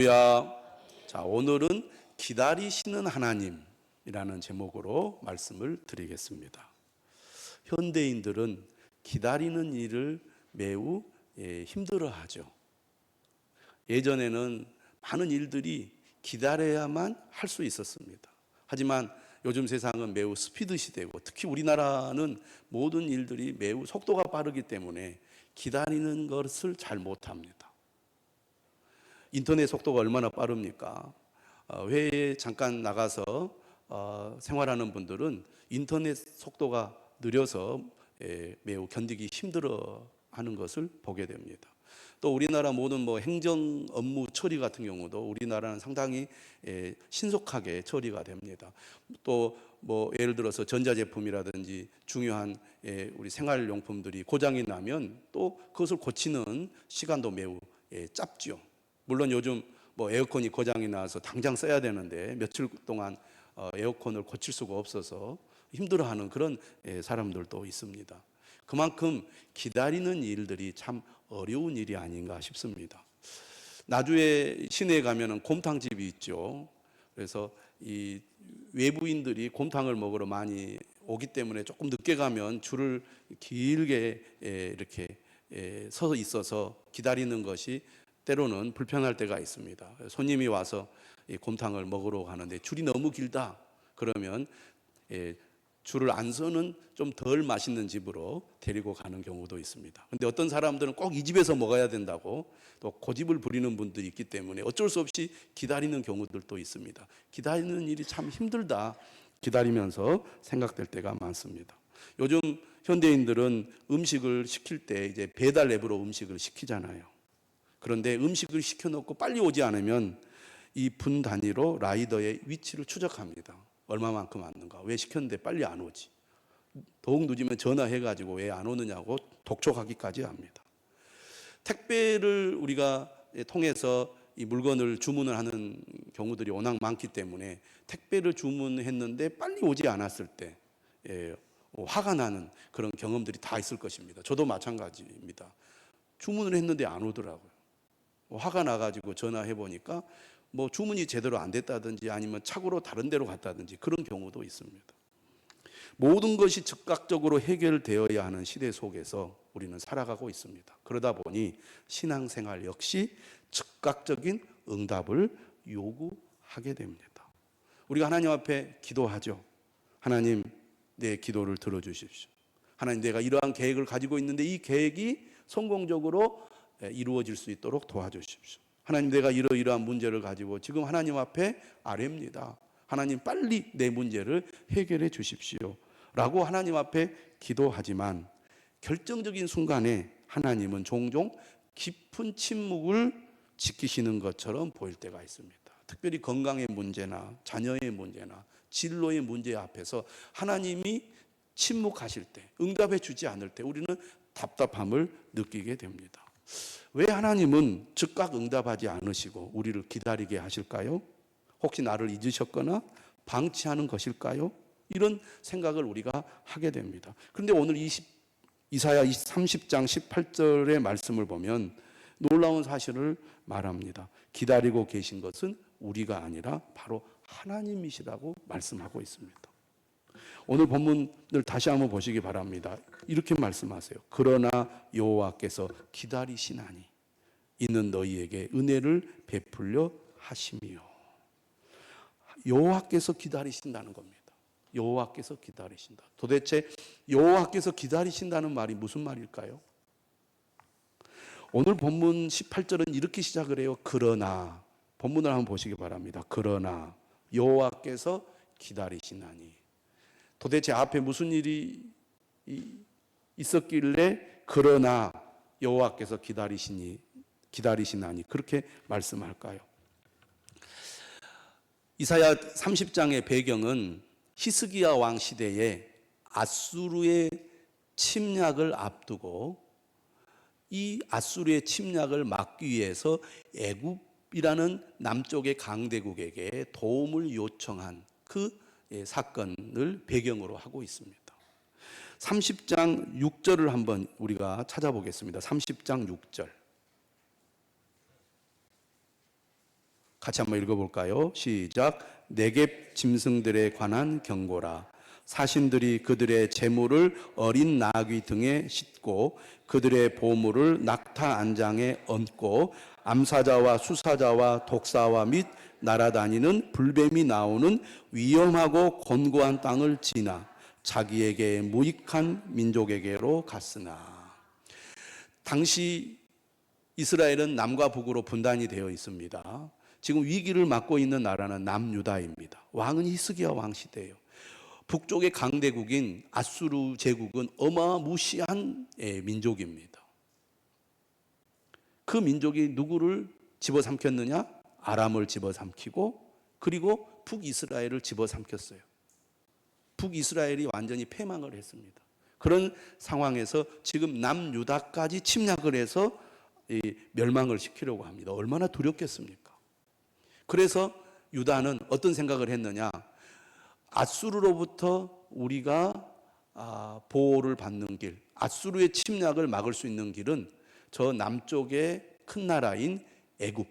할렐루야. 자, 오늘은 기다리시는 하나님이라는 제목으로 말씀을 드리겠습니다. 현대인들은 기다리는 일을 매우 힘들어하죠. 예전에는 많은 일들이 기다려야만 할 수 있었습니다. 하지만 요즘 세상은 매우 스피드 시대고, 특히 우리나라는 모든 일들이 매우 속도가 빠르기 때문에 기다리는 것을 잘 못합니다. 인터넷 속도가 얼마나 빠릅니까? 회의에 잠깐 나가서 생활하는 분들은 인터넷 속도가 느려서 매우 견디기 힘들어하는 것을 보게 됩니다. 또 우리나라 모든 행정 업무 처리 같은 경우도 우리나라는 상당히 신속하게 처리가 됩니다. 또 예를 들어서 전자제품이라든지 중요한 우리 생활용품들이 고장이 나면 또 그것을 고치는 시간도 매우 짧죠. 물론 요즘 에어컨이 고장이 나서 당장 써야 되는데 며칠 동안 에어컨을 고칠 수가 없어서 힘들어하는 그런 사람들도 있습니다. 그만큼 기다리는 일들이 참 어려운 일이 아닌가 싶습니다. 나주에 시내에 가면은 곰탕집이 있죠. 그래서 이 외부인들이 곰탕을 먹으러 많이 오기 때문에 조금 늦게 가면 줄을 길게 이렇게 서서 있어서 기다리는 것이 때로는 불편할 때가 있습니다. 손님이 와서 곰탕을 먹으러 가는데 줄이 너무 길다 그러면 줄을 안 서는 좀 덜 맛있는 집으로 데리고 가는 경우도 있습니다. 근데 어떤 사람들은 꼭 이 집에서 먹어야 된다고 또 고집을 부리는 분들이 있기 때문에 어쩔 수 없이 기다리는 경우들도 있습니다. 기다리는 일이 참 힘들다 기다리면서 생각될 때가 많습니다. 요즘 현대인들은 음식을 시킬 때 이제 배달 앱으로 음식을 시키잖아요. 그런데 음식을 시켜놓고 빨리 오지 않으면 이 분 단위로 라이더의 위치를 추적합니다. 얼마만큼 왔는가? 왜 시켰는데 빨리 안 오지? 더욱 늦으면 전화해가지고 왜 안 오느냐고 독촉하기까지 합니다. 택배를 우리가 통해서 이 물건을 주문을 하는 경우들이 워낙 많기 때문에 택배를 주문했는데 빨리 오지 않았을 때 화가 나는 그런 경험들이 다 있을 것입니다. 저도 마찬가지입니다. 주문을 했는데 안 오더라고요. 화가 나가지고 전화해 보니까 주문이 제대로 안 됐다든지 아니면 착오로 다른 데로 갔다든지 그런 경우도 있습니다. 모든 것이 즉각적으로 해결되어야 하는 시대 속에서 우리는 살아가고 있습니다. 그러다 보니 신앙생활 역시 즉각적인 응답을 요구하게 됩니다. 우리가 하나님 앞에 기도하죠. 하나님, 내 기도를 들어주십시오. 하나님, 내가 이러한 계획을 가지고 있는데 이 계획이 성공적으로 이루어질 수 있도록 도와주십시오. 하나님, 내가 이러이러한 문제를 가지고 지금 하나님 앞에 아뢰입니다. 하나님, 빨리 내 문제를 해결해 주십시오 라고 하나님 앞에 기도하지만 결정적인 순간에 하나님은 종종 깊은 침묵을 지키시는 것처럼 보일 때가 있습니다. 특별히 건강의 문제나 자녀의 문제나 진로의 문제 앞에서 하나님이 침묵하실 때, 응답해 주지 않을 때 우리는 답답함을 느끼게 됩니다. 왜 하나님은 즉각 응답하지 않으시고 우리를 기다리게 하실까요? 혹시 나를 잊으셨거나 방치하는 것일까요? 이런 생각을 우리가 하게 됩니다. 그런데 오늘 이사야 30장 18절의 말씀을 보면 놀라운 사실을 말합니다. 기다리고 계신 것은 우리가 아니라 바로 하나님이시라고 말씀하고 있습니다. 오늘 본문을 다시 한번 보시기 바랍니다. 이렇게 말씀하세요. 그러나 여호와께서 기다리시나니 이는 너희에게 은혜를 베풀려 하심이요. 여호와께서 기다리신다는 겁니다. 여호와께서 기다리신다. 도대체 여호와께서 기다리신다는 말이 무슨 말일까요? 오늘 본문 18절은 이렇게 시작을 해요. 그러나, 본문을 한번 보시기 바랍니다. 그러나 여호와께서 기다리시나니. 도대체 앞에 무슨 일이 있었길래 그러나 여호와께서 기다리시나니 그렇게 말씀할까요? 이사야 30장의 배경은 히스기야 왕 시대에 아수르의 침략을 앞두고 이 아수르의 침략을 막기 위해서 애굽이라는 남쪽의 강대국에게 도움을 요청한 그 사건을 배경으로 하고 있습니다. 30장 6절을 한번 우리가 찾아보겠습니다. 30장 6절. 같이 한번 읽어볼까요? 시작. 네겝 짐승들에 관한 경고라. 사신들이 그들의 재물을 어린 나귀 등에 싣고 그들의 보물을 낙타 안장에 얹고 암사자와 수사자와 독사와 및 날아다니는 불뱀이 나오는 위험하고 곤고한 땅을 지나 자기에게 무익한 민족에게로 갔으나. 당시 이스라엘은 남과 북으로 분단이 되어 있습니다. 지금 위기를 맞고 있는 나라는 남유다입니다. 왕은 히스기야 왕 시대예요. 북쪽의 강대국인 아수르 제국은 어마무시한 민족입니다. 그 민족이 누구를 집어삼켰느냐? 아람을 집어삼키고 그리고 북이스라엘을 집어삼켰어요. 북이스라엘이 완전히 패망을 했습니다. 그런 상황에서 지금 남유다까지 침략을 해서 멸망을 시키려고 합니다. 얼마나 두렵겠습니까? 그래서 유다는 어떤 생각을 했느냐? 아수르로부터 우리가 보호를 받는 길, 아수르의 침략을 막을 수 있는 길은 저 남쪽의 큰 나라인 애굽,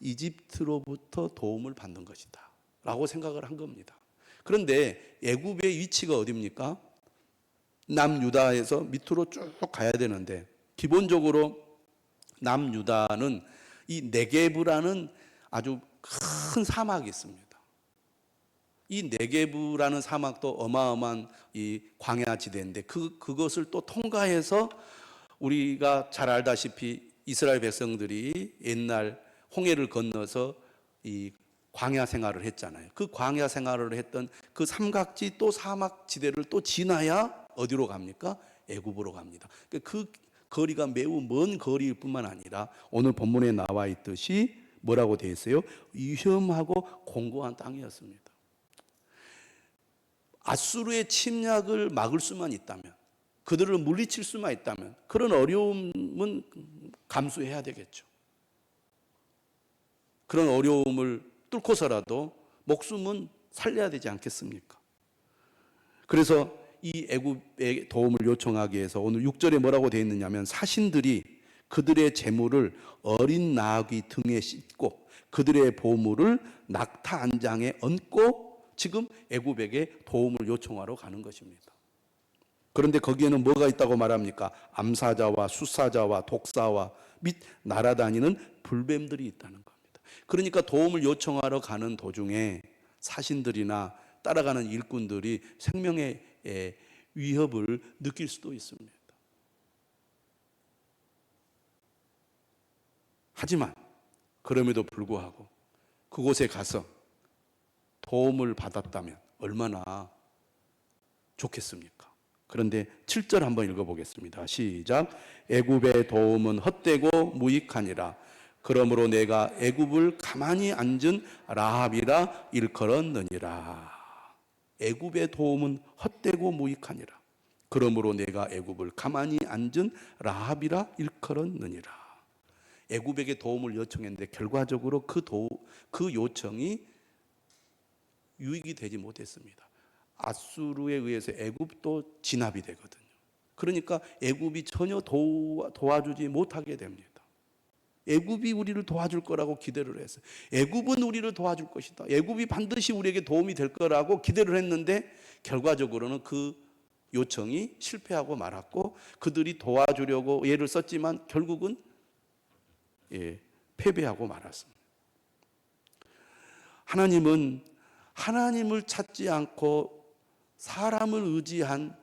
이집트로부터 도움을 받는 것이다 라고 생각을 한 겁니다. 그런데 애굽의 위치가 어디입니까? 남유다에서 밑으로 쭉 가야 되는데 기본적으로 남유다는 이 네게브라는 아주 큰 사막이 있습니다. 이 네게브라는 사막도 어마어마한 이 광야 지대인데 그것을 또 통과해서 우리가 잘 알다시피 이스라엘 백성들이 옛날 홍해를 건너서 이 광야 생활을 했잖아요. 그 광야 생활을 했던 그 삼각지 또 사막 지대를 또 지나야 어디로 갑니까? 애굽으로 갑니다. 그 거리가 매우 먼 거리일 뿐만 아니라 오늘 본문에 나와 있듯이 뭐라고 되어 있어요? 위험하고 공고한 땅이었습니다. 아수르의 침략을 막을 수만 있다면, 그들을 물리칠 수만 있다면 그런 어려움은 감수해야 되겠죠. 그런 어려움을 뚫고서라도 목숨은 살려야 되지 않겠습니까? 그래서 이 애굽의 도움을 요청하기 위해서 오늘 6절에 뭐라고 되어 있느냐면 사신들이 그들의 재물을 어린 나귀 등에 싣고 그들의 보물을 낙타 안장에 얹고 지금 애굽에게 도움을 요청하러 가는 것입니다. 그런데 거기에는 뭐가 있다고 말합니까? 암사자와 수사자와 독사와 및 날아다니는 불뱀들이 있다는 겁니다. 그러니까 도움을 요청하러 가는 도중에 사신들이나 따라가는 일꾼들이 생명의 위협을 느낄 수도 있습니다. 하지만 그럼에도 불구하고 그곳에 가서 도움을 받았다면 얼마나 좋겠습니까? 그런데 7절 한번 읽어보겠습니다. 시작. 애굽의 도움은 헛되고 무익하니라. 그러므로 내가 애굽을 가만히 앉은 라합이라 일컬었느니라. 애굽의 도움은 헛되고 무익하니라. 그러므로 내가 애굽을 가만히 앉은 라합이라 일컬었느니라. 애굽에게 도움을 요청했는데 결과적으로 그 요청이 유익이 되지 못했습니다. 아수르에 의해서 애굽도 진압이 되거든요. 그러니까 애굽이 전혀 도와주지 못하게 됩니다. 애굽이 우리를 도와줄 거라고 기대를 했어요. 애굽은 우리를 도와줄 것이다. 애굽이 반드시 우리에게 도움이 될 거라고 기대를 했는데 결과적으로는 그 요청이 실패하고 말았고 그들이 도와주려고 애를 썼지만 결국은 패배하고 말았습니다. 하나님은 하나님을 찾지 않고 사람을 의지한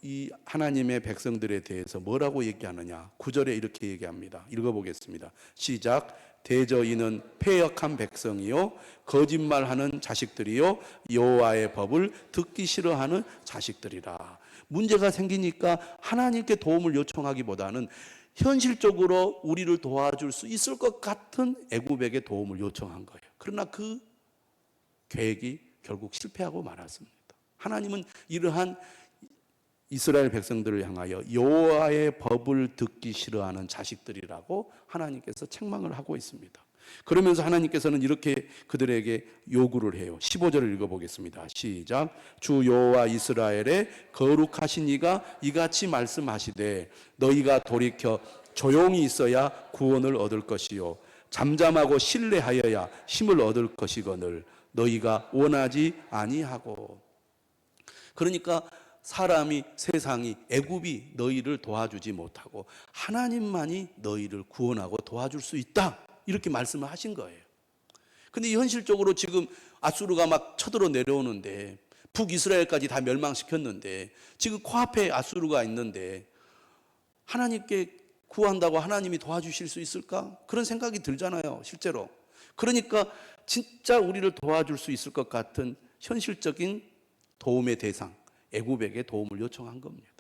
이 하나님의 백성들에 대해서 뭐라고 얘기하느냐? 9절에 이렇게 얘기합니다. 읽어보겠습니다. 시작. 대저 이는 패역한 백성이요 거짓말하는 자식들이요 여호와의 법을 듣기 싫어하는 자식들이라. 문제가 생기니까 하나님께 도움을 요청하기보다는 현실적으로 우리를 도와줄 수 있을 것 같은 애굽에게 도움을 요청한 거예요. 그러나 그 계획이 결국 실패하고 말았습니다. 하나님은 이러한 이스라엘 백성들을 향하여 여호와의 법을 듣기 싫어하는 자식들이라고 하나님께서 책망을 하고 있습니다. 그러면서 하나님께서는 이렇게 그들에게 요구를 해요. 15절을 읽어보겠습니다. 시작. 주 여호와 이스라엘의 거룩하신 이가 이같이 말씀하시되 너희가 돌이켜 조용히 있어야 구원을 얻을 것이요 잠잠하고 신뢰하여야 힘을 얻을 것이거늘 너희가 원하지 아니하고. 그러니까 사람이, 세상이, 애굽이 너희를 도와주지 못하고 하나님만이 너희를 구원하고 도와줄 수 있다, 이렇게 말씀을 하신 거예요. 근데 현실적으로 지금 아수르가 막 쳐들어 내려오는데, 북이스라엘까지 다 멸망시켰는데, 지금 코앞에 아수르가 있는데 하나님께 구한다고 하나님이 도와주실 수 있을까? 그런 생각이 들잖아요, 실제로. 그러니까 진짜 우리를 도와줄 수 있을 것 같은 현실적인 도움의 대상, 애굽에게 도움을 요청한 겁니다.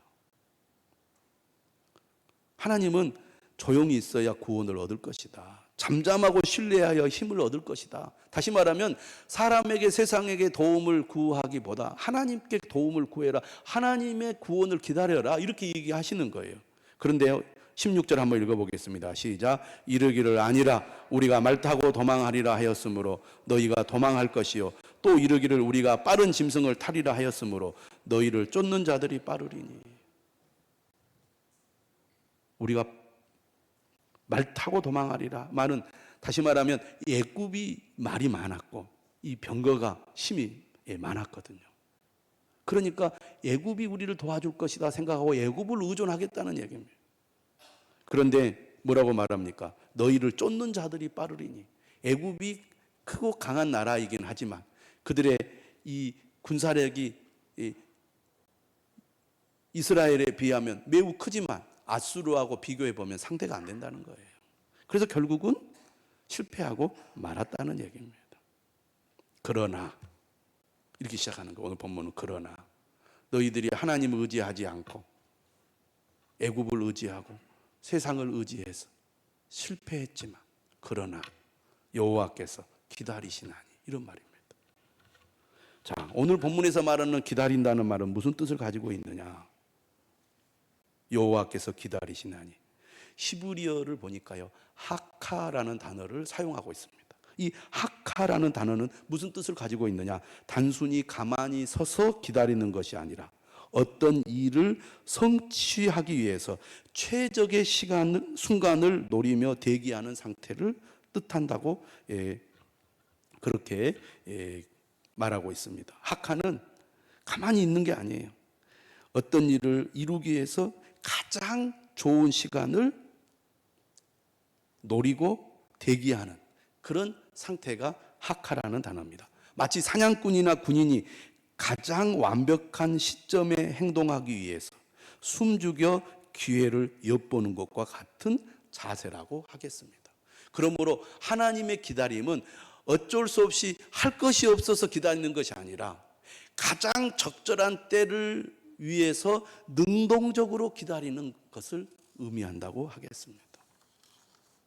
하나님은 조용히 있어야 구원을 얻을 것이다. 잠잠하고 신뢰하여 힘을 얻을 것이다. 다시 말하면 사람에게, 세상에게 도움을 구하기보다 하나님께 도움을 구해라. 하나님의 구원을 기다려라. 이렇게 얘기하시는 거예요. 그런데요, 16절 한번 읽어보겠습니다. 시작. 이르기를 아니라 우리가 말 타고 도망하리라 하였으므로 너희가 도망할 것이요, 또 이르기를 우리가 빠른 짐승을 타리라 하였으므로 너희를 쫓는 자들이 빠르리니. 우리가 말 타고 도망하리라 말은, 다시 말하면 애굽이 말이 많았고 이 병거가 힘이 많았거든요. 그러니까 애굽이 우리를 도와줄 것이다 생각하고 애굽을 의존하겠다는 얘기입니다. 그런데 뭐라고 말합니까? 너희를 쫓는 자들이 빠르리니. 애굽이 크고 강한 나라이긴 하지만 그들의 이 군사력이 이스라엘에 비하면 매우 크지만 아수르하고 비교해 보면 상대가 안 된다는 거예요. 그래서 결국은 실패하고 말았다는 얘기입니다. 그러나, 이렇게 시작하는 거, 오늘 본문은 그러나 너희들이 하나님을 의지하지 않고 애굽을 의지하고 세상을 의지해서 실패했지만 그러나 여호와께서 기다리시나니, 이런 말입니다. 자, 오늘 본문에서 말하는 기다린다는 말은 무슨 뜻을 가지고 있느냐? 여호와께서 기다리시나니, 히브리어를 보니까요, 하카라는 단어를 사용하고 있습니다. 이 하카라는 단어는 무슨 뜻을 가지고 있느냐? 단순히 가만히 서서 기다리는 것이 아니라 어떤 일을 성취하기 위해서 최적의 순간을 노리며 대기하는 상태를 뜻한다고 그렇게 말하고 있습니다. 하카는 가만히 있는 게 아니에요. 어떤 일을 이루기 위해서 가장 좋은 시간을 노리고 대기하는 그런 상태가 하카라는 단어입니다. 마치 사냥꾼이나 군인이 가장 완벽한 시점에 행동하기 위해서 숨죽여 기회를 엿보는 것과 같은 자세라고 하겠습니다. 그러므로 하나님의 기다림은 어쩔 수 없이 할 것이 없어서 기다리는 것이 아니라 가장 적절한 때를 위해서 능동적으로 기다리는 것을 의미한다고 하겠습니다.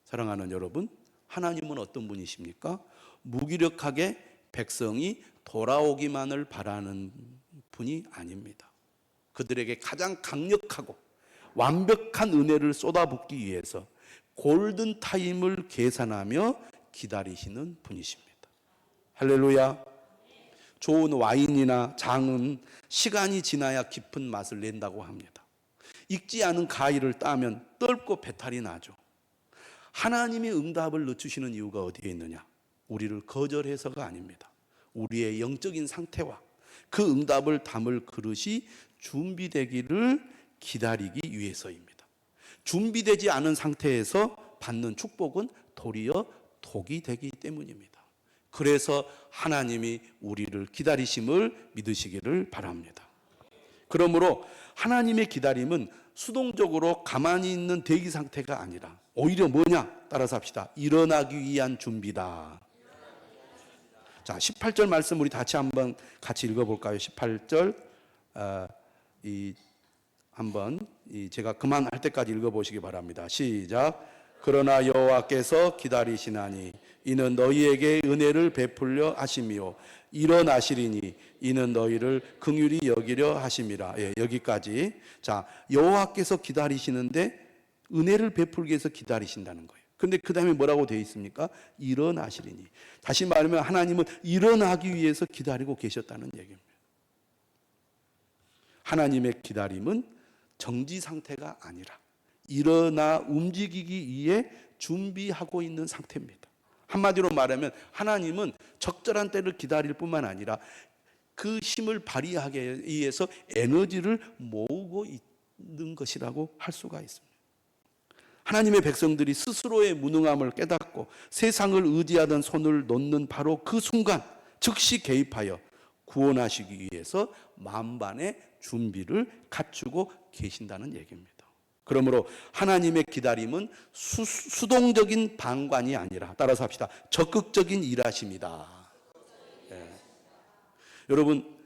사랑하는 여러분, 하나님은 어떤 분이십니까? 무기력하게 백성이 돌아오기만을 바라는 분이 아닙니다. 그들에게 가장 강력하고 완벽한 은혜를 쏟아붓기 위해서 골든 타임을 계산하며 기다리시는 분이십니다. 할렐루야. 좋은 와인이나 장은 시간이 지나야 깊은 맛을 낸다고 합니다. 익지 않은 가위를 따면 떫고 배탈이 나죠. 하나님이 응답을 늦추시는 이유가 어디에 있느냐? 우리를 거절해서가 아닙니다. 우리의 영적인 상태와 그 응답을 담을 그릇이 준비되기를 기다리기 위해서입니다. 준비되지 않은 상태에서 받는 축복은 도리어 독이 되기 때문입니다. 그래서 하나님이 우리를 기다리심을 믿으시기를 바랍니다. 그러므로 하나님의 기다림은 수동적으로 가만히 있는 대기 상태가 아니라 오히려 뭐냐? 따라서 합시다. 일어나기 위한 준비다. 자, 18절 말씀 우리 한번 같이 읽어볼까요? 18절 한번 제가 그만할 때까지 읽어보시기 바랍니다. 시작. 그러나 여호와께서 기다리시나니 이는 너희에게 은혜를 베풀려 하심이요 일어나시리니 이는 너희를 긍휼히 여기려 하심이라. 여기까지. 자, 여호와께서 기다리시는데 은혜를 베풀기 위해서 기다리신다는 거예요. 근데 그 다음에 뭐라고 되어 있습니까? 일어나시리니. 다시 말하면 하나님은 일어나기 위해서 기다리고 계셨다는 얘기입니다. 하나님의 기다림은 정지 상태가 아니라 일어나 움직이기 위해 준비하고 있는 상태입니다. 한마디로 말하면 하나님은 적절한 때를 기다릴 뿐만 아니라 그 힘을 발휘하기 위해서 에너지를 모으고 있는 것이라고 할 수가 있습니다. 하나님의 백성들이 스스로의 무능함을 깨닫고 세상을 의지하던 손을 놓는 바로 그 순간 즉시 개입하여 구원하시기 위해서 만반의 준비를 갖추고 계신다는 얘기입니다. 그러므로 하나님의 기다림은 수동적인 방관이 아니라, 따라서 합시다, 적극적인 일하심이다. 예. 여러분,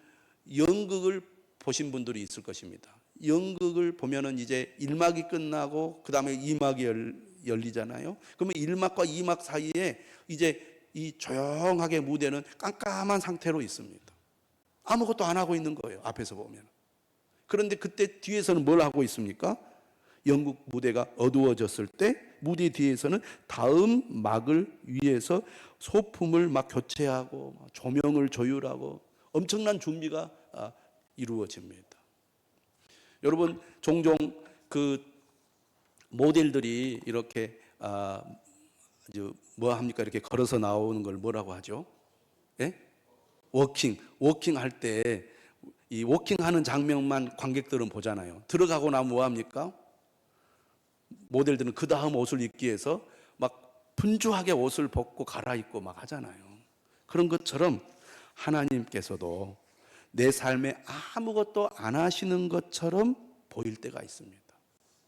연극을 보신 분들이 있을 것입니다. 연극을 보면은 이제 1막이 끝나고 그 다음에 2막이 열리잖아요. 그러면 1막과 2막 사이에 이제 이 조용하게 무대는 깜깜한 상태로 있습니다. 아무것도 안 하고 있는 거예요, 앞에서 보면. 그런데 그때 뒤에서는 뭘 하고 있습니까? 연극 무대가 어두워졌을 때 무대 뒤에서는 다음 막을 위해서 소품을 막 교체하고 조명을 조율하고 엄청난 준비가 이루어집니다. 여러분, 종종 그 모델들이 이렇게 뭐 합니까? 이렇게 걸어서 나오는 걸 뭐라고 하죠? 예? 워킹 할 때 이 워킹하는 장면만 관객들은 보잖아요. 들어가고 나면 뭐 합니까? 모델들은 그 다음 옷을 입기 위해서 막 분주하게 옷을 벗고 갈아입고 막 하잖아요. 그런 것처럼 하나님께서도 내 삶에 아무것도 안 하시는 것처럼 보일 때가 있습니다.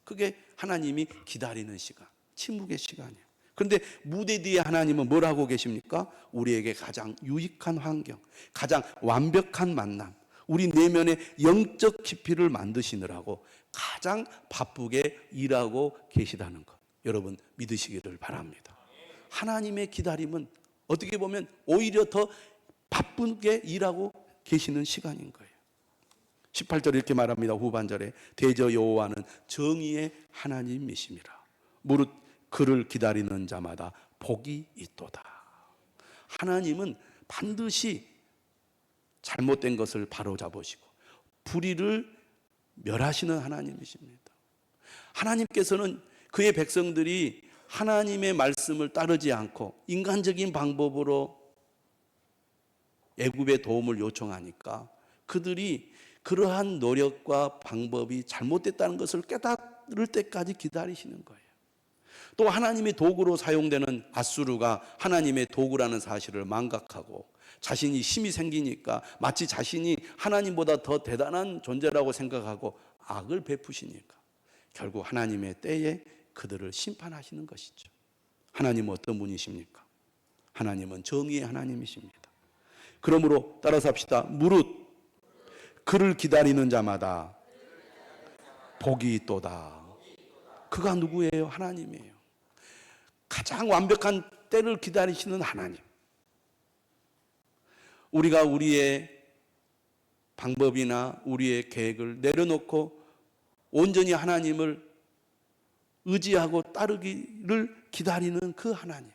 그게 하나님이 기다리는 시간, 침묵의 시간이에요. 그런데 무대 뒤에 하나님은 뭘 하고 계십니까? 우리에게 가장 유익한 환경, 가장 완벽한 만남, 우리 내면의 영적 깊이를 만드시느라고 가장 바쁘게 일하고 계시다는 것, 여러분 믿으시기를 바랍니다. 하나님의 기다림은 어떻게 보면 오히려 더 바쁘게 일하고 계시는 시간인 거예요. 18절에 이렇게 말합니다. 후반절에 대저 여호와는 정의의 하나님이심이라. 무릇 그를 기다리는 자마다 복이 있도다. 하나님은 반드시 잘못된 것을 바로잡으시고 불의를 멸하시는 하나님이십니다. 하나님께서는 그의 백성들이 하나님의 말씀을 따르지 않고 인간적인 방법으로 애굽의 도움을 요청하니까 그들이 그러한 노력과 방법이 잘못됐다는 것을 깨달을 때까지 기다리시는 거예요. 또 하나님의 도구로 사용되는 앗수르가 하나님의 도구라는 사실을 망각하고 자신이 힘이 생기니까 마치 자신이 하나님보다 더 대단한 존재라고 생각하고 악을 베푸시니까 결국 하나님의 때에 그들을 심판하시는 것이죠. 하나님은 어떤 분이십니까? 하나님은 정의의 하나님이십니다. 그러므로 따라서 합시다. 무릇 그를 기다리는 자마다 복이 있도다. 그가 누구예요? 하나님이에요. 가장 완벽한 때를 기다리시는 하나님. 우리가 우리의 방법이나 우리의 계획을 내려놓고 온전히 하나님을 의지하고 따르기를 기다리는 그 하나님.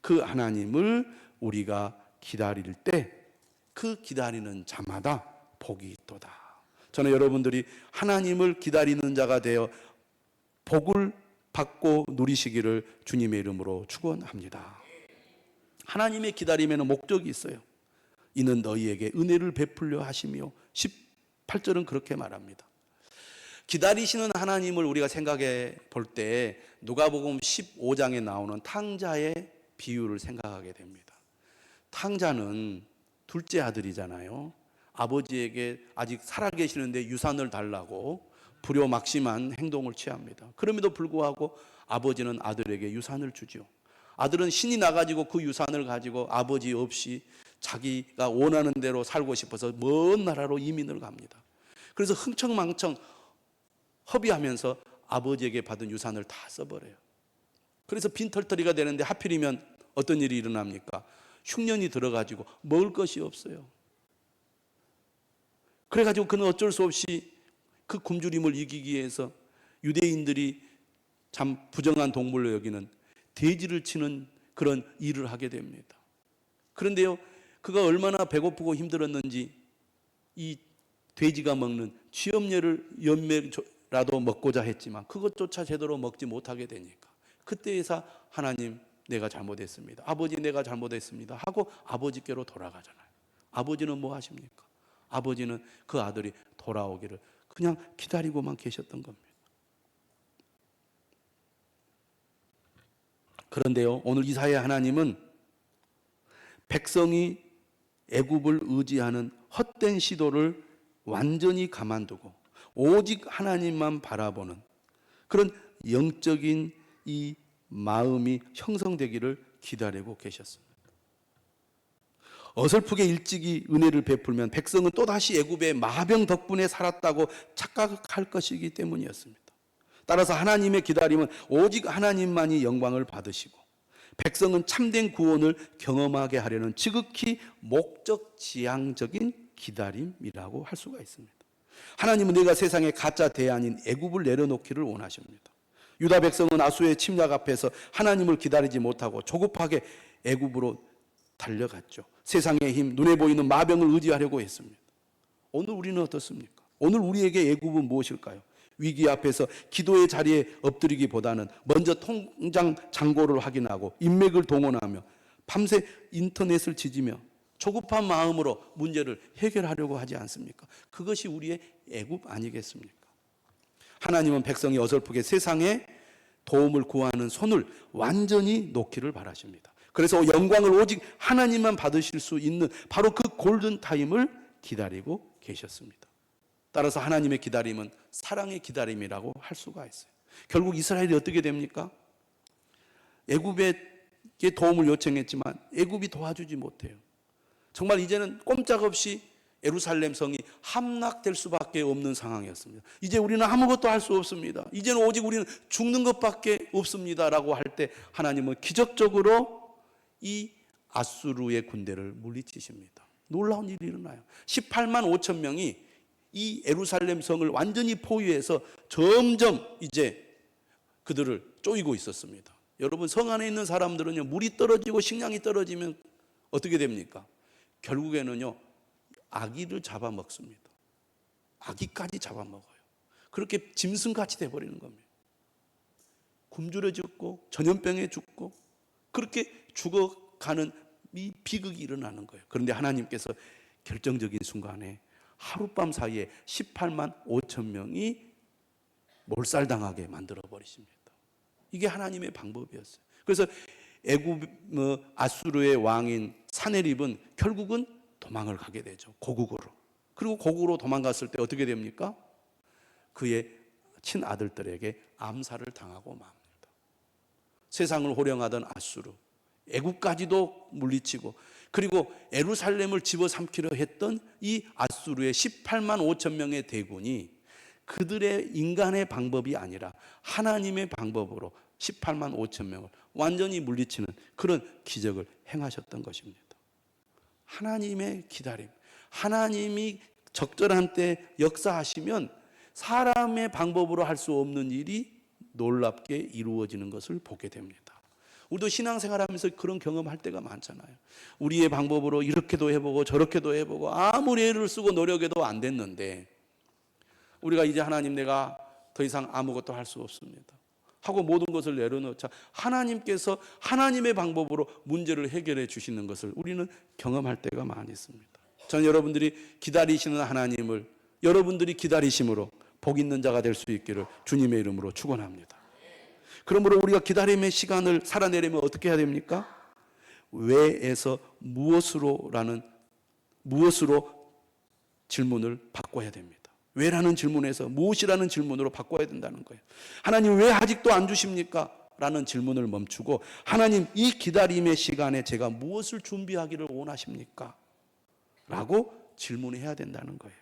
그 하나님을 우리가 기다릴 때 그 기다리는 자마다 복이 있도다. 저는 여러분들이 하나님을 기다리는 자가 되어 복을 받고 누리시기를 주님의 이름으로 축원합니다. 하나님의 기다림에는 목적이 있어요. 이는 너희에게 은혜를 베풀려 하시며 18절은 그렇게 말합니다. 기다리시는 하나님을 우리가 생각해 볼 때 누가복음 15장에 나오는 탕자의 비유를 생각하게 됩니다. 탕자는 둘째 아들이잖아요. 아버지에게 아직 살아계시는데 유산을 달라고 불효막심한 행동을 취합니다. 그럼에도 불구하고 아버지는 아들에게 유산을 주죠. 아들은 신이 나가지고 그 유산을 가지고 아버지 없이 자기가 원하는 대로 살고 싶어서 먼 나라로 이민을 갑니다. 그래서 흥청망청 허비하면서 아버지에게 받은 유산을 다 써버려요. 그래서 빈털터리가 되는데 하필이면 어떤 일이 일어납니까? 흉년이 들어가지고 먹을 것이 없어요. 그래가지고 그는 어쩔 수 없이 그 굶주림을 이기기 위해서 유대인들이 참 부정한 동물로 여기는 돼지를 치는 그런 일을 하게 됩니다. 그런데요, 그가 얼마나 배고프고 힘들었는지 이 돼지가 먹는 쥐염매를 연매라도 먹고자 했지만 그것조차 제대로 먹지 못하게 되니까 그때에서 하나님 내가 잘못했습니다. 아버지 내가 잘못했습니다. 하고 아버지께로 돌아가잖아요. 아버지는 뭐 하십니까? 아버지는 그 아들이 돌아오기를 그냥 기다리고만 계셨던 겁니다. 그런데요, 오늘 이사야 하나님은 백성이 애굽을 의지하는 헛된 시도를 완전히 가만두고 오직 하나님만 바라보는 그런 영적인 이 마음이 형성되기를 기다리고 계셨습니다. 어설프게 일찍이 은혜를 베풀면 백성은 또다시 애굽의 마병 덕분에 살았다고 착각할 것이기 때문이었습니다. 따라서 하나님의 기다림은 오직 하나님만이 영광을 받으시고 백성은 참된 구원을 경험하게 하려는 지극히 목적지향적인 기다림이라고 할 수가 있습니다. 하나님은 내가 세상의 가짜 대안인 애굽을 내려놓기를 원하십니다. 유다 백성은 아수르의 침략 앞에서 하나님을 기다리지 못하고 조급하게 애굽으로 달려갔죠. 세상의 힘, 눈에 보이는 마병을 의지하려고 했습니다. 오늘 우리는 어떻습니까? 오늘 우리에게 애굽은 무엇일까요? 위기 앞에서 기도의 자리에 엎드리기보다는 먼저 통장 잔고를 확인하고 인맥을 동원하며 밤새 인터넷을 지지며 조급한 마음으로 문제를 해결하려고 하지 않습니까? 그것이 우리의 애굽 아니겠습니까? 하나님은 백성이 어설프게 세상에 도움을 구하는 손을 완전히 놓기를 바라십니다. 그래서 영광을 오직 하나님만 받으실 수 있는 바로 그 골든타임을 기다리고 계셨습니다. 따라서 하나님의 기다림은 사랑의 기다림이라고 할 수가 있어요. 결국 이스라엘이 어떻게 됩니까? 애굽에게 도움을 요청했지만 애굽이 도와주지 못해요. 정말 이제는 꼼짝없이 예루살렘 성이 함락될 수밖에 없는 상황이었습니다. 이제 우리는 아무것도 할 수 없습니다. 이제는 오직 우리는 죽는 것밖에 없습니다라고 할 때 하나님은 기적적으로 이 아수르의 군대를 물리치십니다. 놀라운 일이 일어나요. 18만 5천 명이 이 예루살렘 성을 완전히 포위해서 점점 이제 그들을 쪼이고 있었습니다. 여러분, 성 안에 있는 사람들은요, 물이 떨어지고 식량이 떨어지면 어떻게 됩니까? 결국에는요, 아기를 잡아먹습니다. 아기까지 잡아먹어요. 그렇게 짐승같이 돼버리는 겁니다. 굶주려 죽고 전염병에 죽고 그렇게 죽어가는 이 비극이 일어나는 거예요. 그런데 하나님께서 결정적인 순간에 하룻밤 사이에 18만 5천 명이 몰살당하게 만들어 버리십니다. 이게 하나님의 방법이었어요. 그래서 애굽 아수르의 왕인 사네립은 결국은 도망을 가게 되죠. 고국으로. 그리고 고국으로 도망갔을 때 어떻게 됩니까? 그의 친아들들에게 암살을 당하고 맙니다. 세상을 호령하던 아수르, 애굽까지도 물리치고 그리고 예루살렘을 집어삼키려 했던 이 아수르의 18만 5천 명의 대군이 그들의 인간의 방법이 아니라 하나님의 방법으로 18만 5천 명을 완전히 물리치는 그런 기적을 행하셨던 것입니다. 하나님의 기다림, 하나님이 적절한 때 역사하시면 사람의 방법으로 할 수 없는 일이 놀랍게 이루어지는 것을 보게 됩니다. 우리도 신앙생활하면서 그런 경험할 때가 많잖아요. 우리의 방법으로 이렇게도 해보고 저렇게도 해보고 아무리 애를 쓰고 노력해도 안 됐는데 우리가 이제 하나님, 내가 더 이상 아무것도 할 수 없습니다 하고 모든 것을 내려놓자 하나님께서 하나님의 방법으로 문제를 해결해 주시는 것을 우리는 경험할 때가 많이 있습니다. 저는 여러분들이 기다리시는 하나님을 여러분들이 기다리심으로 복 있는 자가 될 수 있기를 주님의 이름으로 축원합니다. 그러므로 우리가 기다림의 시간을 살아내려면 어떻게 해야 됩니까? 왜에서 무엇으로라는 무엇으로 질문을 바꿔야 됩니다. 왜라는 질문에서 무엇이라는 질문으로 바꿔야 된다는 거예요. 하나님, 왜 아직도 안 주십니까? 라는 질문을 멈추고 하나님, 이 기다림의 시간에 제가 무엇을 준비하기를 원하십니까? 라고 질문해야 된다는 거예요.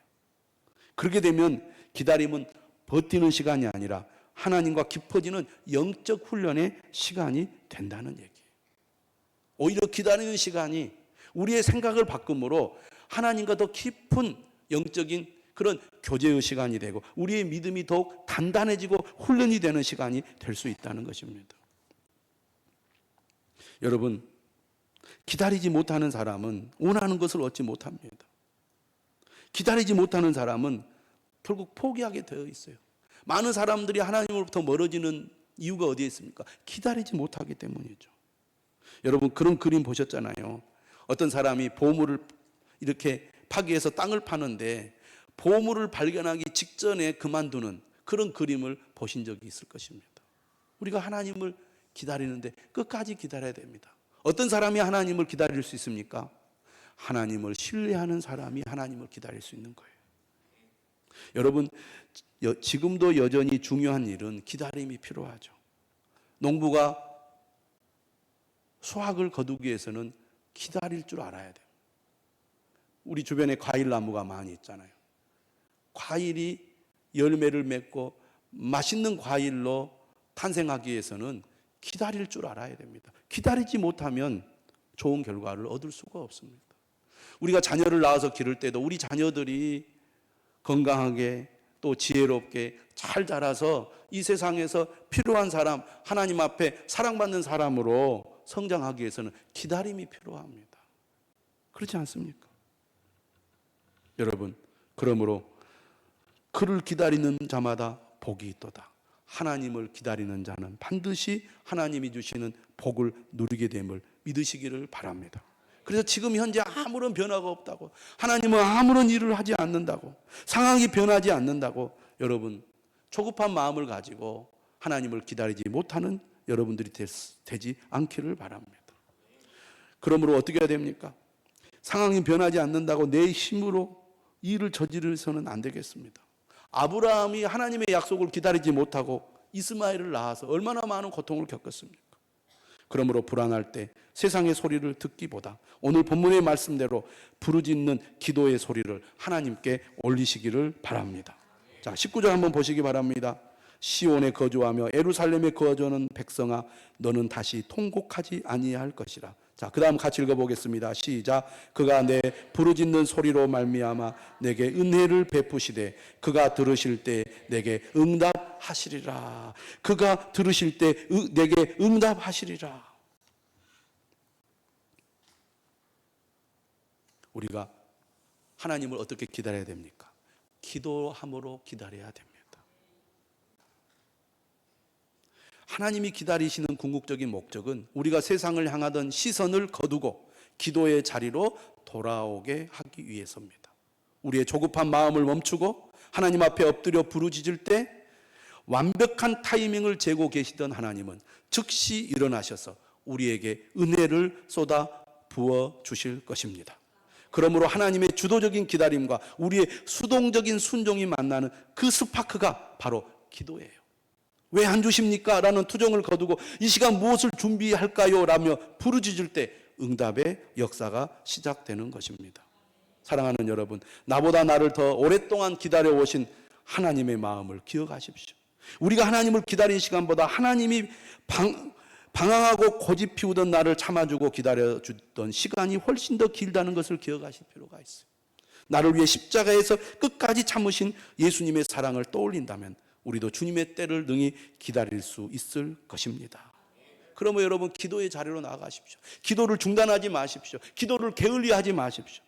그렇게 되면 기다림은 버티는 시간이 아니라 하나님과 깊어지는 영적 훈련의 시간이 된다는 얘기예요. 오히려 기다리는 시간이 우리의 생각을 바꿈으로 하나님과 더 깊은 영적인 그런 교제의 시간이 되고 우리의 믿음이 더욱 단단해지고 훈련이 되는 시간이 될 수 있다는 것입니다. 여러분, 기다리지 못하는 사람은 원하는 것을 얻지 못합니다. 기다리지 못하는 사람은 결국 포기하게 되어 있어요. 많은 사람들이 하나님으로부터 멀어지는 이유가 어디에 있습니까? 기다리지 못하기 때문이죠. 여러분 그런 그림 보셨잖아요. 어떤 사람이 보물을 이렇게 파기 위해서 땅을 파는데 보물을 발견하기 직전에 그만두는 그런 그림을 보신 적이 있을 것입니다. 우리가 하나님을 기다리는데 끝까지 기다려야 됩니다. 어떤 사람이 하나님을 기다릴 수 있습니까? 하나님을 신뢰하는 사람이 하나님을 기다릴 수 있는 거예요. 여러분 지금도 여전히 중요한 일은 기다림이 필요하죠. 농부가 수확을 거두기 위해서는 기다릴 줄 알아야 돼요. 우리 주변에 과일 나무가 많이 있잖아요. 과일이 열매를 맺고 맛있는 과일로 탄생하기 위해서는 기다릴 줄 알아야 됩니다. 기다리지 못하면 좋은 결과를 얻을 수가 없습니다. 우리가 자녀를 낳아서 기를 때도 우리 자녀들이 건강하게 또 지혜롭게 잘 자라서 이 세상에서 필요한 사람, 하나님 앞에 사랑받는 사람으로 성장하기 위해서는 기다림이 필요합니다. 그렇지 않습니까? 여러분, 그러므로 그를 기다리는 자마다 복이 있도다. 하나님을 기다리는 자는 반드시 하나님이 주시는 복을 누리게 됨을 믿으시기를 바랍니다. 그래서 지금 현재 아무런 변화가 없다고, 하나님은 아무런 일을 하지 않는다고, 상황이 변하지 않는다고 여러분 조급한 마음을 가지고 하나님을 기다리지 못하는 여러분들이 되지 않기를 바랍니다. 그러므로 어떻게 해야 됩니까? 상황이 변하지 않는다고 내 힘으로 일을 저지르서는 안 되겠습니다. 아브라함이 하나님의 약속을 기다리지 못하고 이스마엘을 낳아서 얼마나 많은 고통을 겪었습니까? 그러므로 불안할 때 세상의 소리를 듣기보다 오늘 본문의 말씀대로 부르짖는 기도의 소리를 하나님께 올리시기를 바랍니다. 자, 19절 한번 보시기 바랍니다. 시온에 거주하며 예루살렘에 거주하는 백성아, 너는 다시 통곡하지 아니할 것이라. 자, 그 다음 같이 읽어보겠습니다. 시작. 그가 내 부르짖는 소리로 말미암아 내게 은혜를 베푸시되 그가 들으실 때 내게 응답하시리라. 그가 들으실 때 내게 응답하시리라. 우리가 하나님을 어떻게 기다려야 됩니까? 기도함으로 기다려야 됩니다. 하나님이 기다리시는 궁극적인 목적은 우리가 세상을 향하던 시선을 거두고 기도의 자리로 돌아오게 하기 위해서입니다. 우리의 조급한 마음을 멈추고 하나님 앞에 엎드려 부르짖을 때 완벽한 타이밍을 재고 계시던 하나님은 즉시 일어나셔서 우리에게 은혜를 쏟아 부어 주실 것입니다. 그러므로 하나님의 주도적인 기다림과 우리의 수동적인 순종이 만나는 그 스파크가 바로 기도예요. 왜 안 주십니까? 라는 투정을 거두고 이 시간 무엇을 준비할까요? 라며 부르짖을 때 응답의 역사가 시작되는 것입니다. 사랑하는 여러분, 나보다 나를 더 오랫동안 기다려오신 하나님의 마음을 기억하십시오. 우리가 하나님을 기다린 시간보다 하나님이 방황하고 고집 피우던 나를 참아주고 기다려주던 시간이 훨씬 더 길다는 것을 기억하실 필요가 있어요. 나를 위해 십자가에서 끝까지 참으신 예수님의 사랑을 떠올린다면 우리도 주님의 때를 능히 기다릴 수 있을 것입니다. 그러면 여러분 기도의 자리로 나아가십시오. 기도를 중단하지 마십시오. 기도를 게을리하지 마십시오.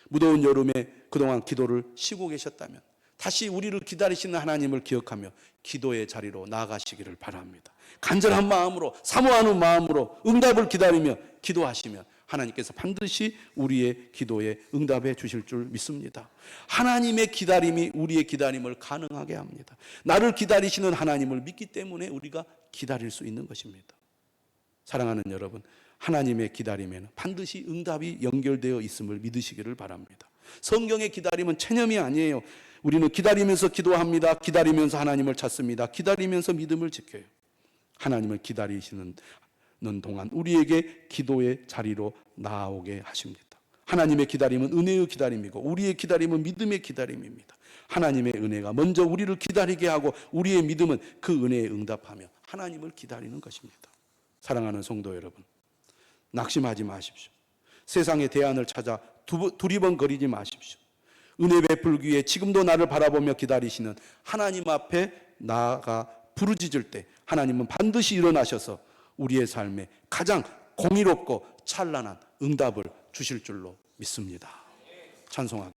무더운 여름에 그동안 기도를 쉬고 계셨다면 다시 우리를 기다리시는 하나님을 기억하며 기도의 자리로 나아가시기를 바랍니다. 간절한 마음으로, 사모하는 마음으로 응답을 기다리며 기도하시면 하나님께서 반드시 우리의 기도에 응답해 주실 줄 믿습니다. 하나님의 기다림이 우리의 기다림을 가능하게 합니다. 나를 기다리시는 하나님을 믿기 때문에 우리가 기다릴 수 있는 것입니다. 사랑하는 여러분, 하나님의 기다림에는 반드시 응답이 연결되어 있음을 믿으시기를 바랍니다. 성경의 기다림은 체념이 아니에요. 우리는 기다리면서 기도합니다. 기다리면서 하나님을 찾습니다. 기다리면서 믿음을 지켜요. 하나님을 기다리시는 동안 우리에게 기도의 자리로 나아오게 하십니다. 하나님의 기다림은 은혜의 기다림이고 우리의 기다림은 믿음의 기다림입니다. 하나님의 은혜가 먼저 우리를 기다리게 하고 우리의 믿음은 그 은혜에 응답하며 하나님을 기다리는 것입니다. 사랑하는 성도 여러분, 낙심하지 마십시오. 세상의 대안을 찾아 두리번거리지 마십시오. 은혜 베풀기 위해 지금도 나를 바라보며 기다리시는 하나님 앞에 나아가 부르짖을 때 하나님은 반드시 일어나셔서 우리의 삶에 가장 공의롭고 찬란한 응답을 주실 줄로 믿습니다. 찬송하겠습니다.